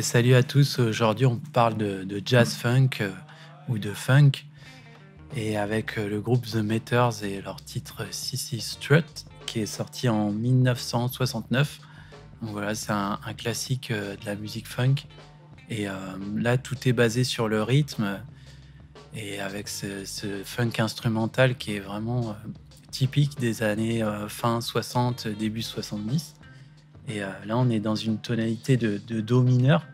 Salut à tous, aujourd'hui on parle de jazz funk ou de funk et avec le groupe The Meters et leur titre Sissy Strut qui est sorti en 1969. Donc voilà, c'est un classique de la musique funk et là tout est basé sur le rythme et avec ce funk instrumental qui est vraiment typique des années fin 60, début 70. Et là on est dans une tonalité de do mineur.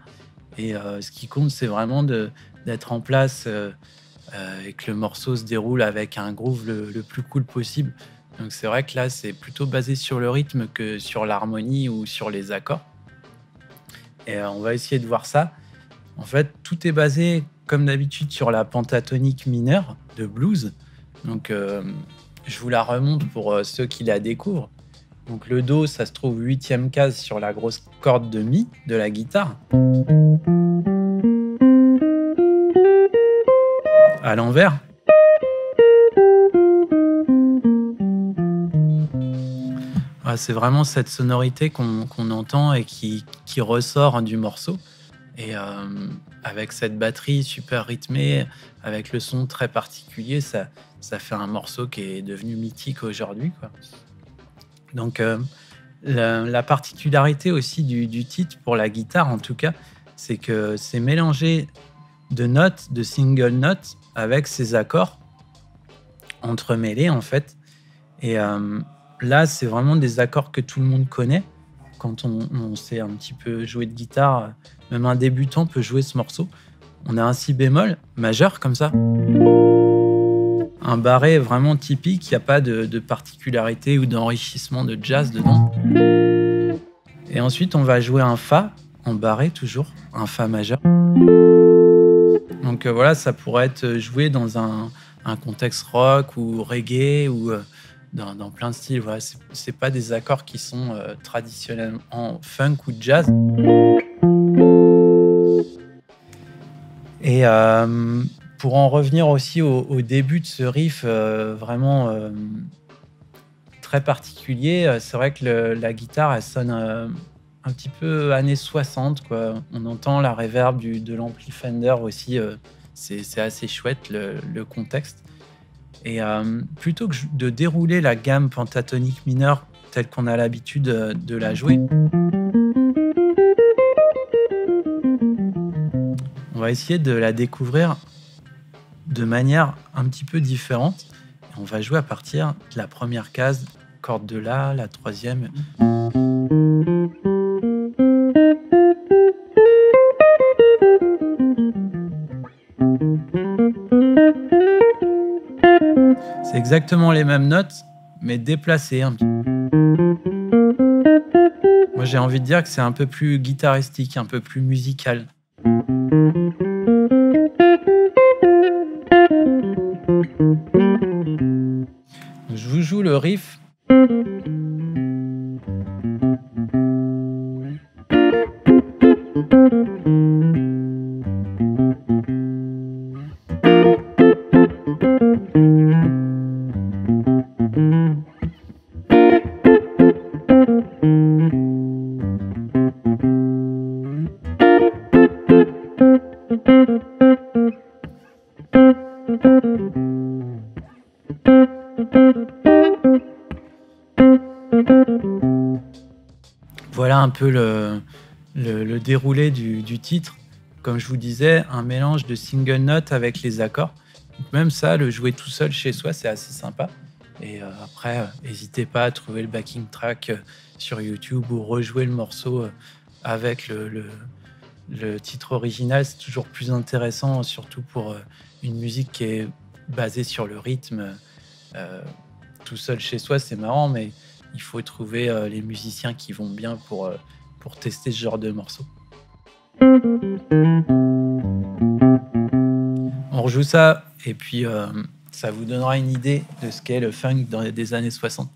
Et ce qui compte, c'est vraiment d'être en place et que le morceau se déroule avec un groove le plus cool possible. Donc c'est vrai que là, c'est plutôt basé sur le rythme que sur l'harmonie ou sur les accords. Et on va essayer de voir ça. En fait, tout est basé, comme d'habitude, sur la pentatonique mineure de blues. Donc je vous la remonte pour ceux qui la découvrent. Donc le Do, ça se trouve 8e case sur la grosse corde de Mi de la guitare. À l'envers. Ah, c'est vraiment cette sonorité qu'on entend et qui ressort du morceau. Et avec cette batterie super rythmée, avec le son très particulier, ça fait un morceau qui est devenu mythique aujourd'hui, quoi. Donc la particularité aussi du titre pour la guitare en tout cas, c'est que c'est mélangé de notes, de single notes avec ces accords entremêlés en fait. Et là c'est vraiment des accords que tout le monde connaît. Quand on sait un petit peu jouer de guitare, même un débutant peut jouer ce morceau. On a un si bémol majeur comme ça. Un barré vraiment typique, il n'y a pas de particularité ou d'enrichissement de jazz dedans. Et ensuite, on va jouer un Fa en barré toujours, un Fa majeur. Donc voilà, ça pourrait être joué dans un contexte rock ou reggae ou dans plein de styles. Voilà, c'est pas des accords qui sont traditionnellement funk ou jazz. Et pour en revenir aussi au début de ce riff vraiment très particulier, c'est vrai que la guitare, elle sonne un petit peu années 60, quoi. On entend la reverb de l'ampli Fender aussi, c'est assez chouette le contexte. Et plutôt que de dérouler la gamme pentatonique mineure telle qu'on a l'habitude de la jouer, on va essayer de la découvrir de manière un petit peu différente. On va jouer à partir de la première case, corde de La, la troisième. C'est exactement les mêmes notes, mais déplacées un petit peu. Moi, j'ai envie de dire que c'est un peu plus guitaristique, un peu plus musical. riff. Voilà un peu le déroulé du titre. Comme je vous disais, un mélange de single notes avec les accords. Donc même ça, le jouer tout seul chez soi, c'est assez sympa. Et après, n'hésitez pas à trouver le backing track sur YouTube ou rejouer le morceau avec le titre original. C'est toujours plus intéressant, surtout pour une musique qui est basée sur le rythme. Tout seul chez soi, c'est marrant, mais il faut trouver les musiciens qui vont bien pour tester ce genre de morceau. On rejoue ça et puis ça vous donnera une idée de ce qu'est le funk des années 60.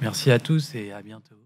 Merci à tous et à bientôt.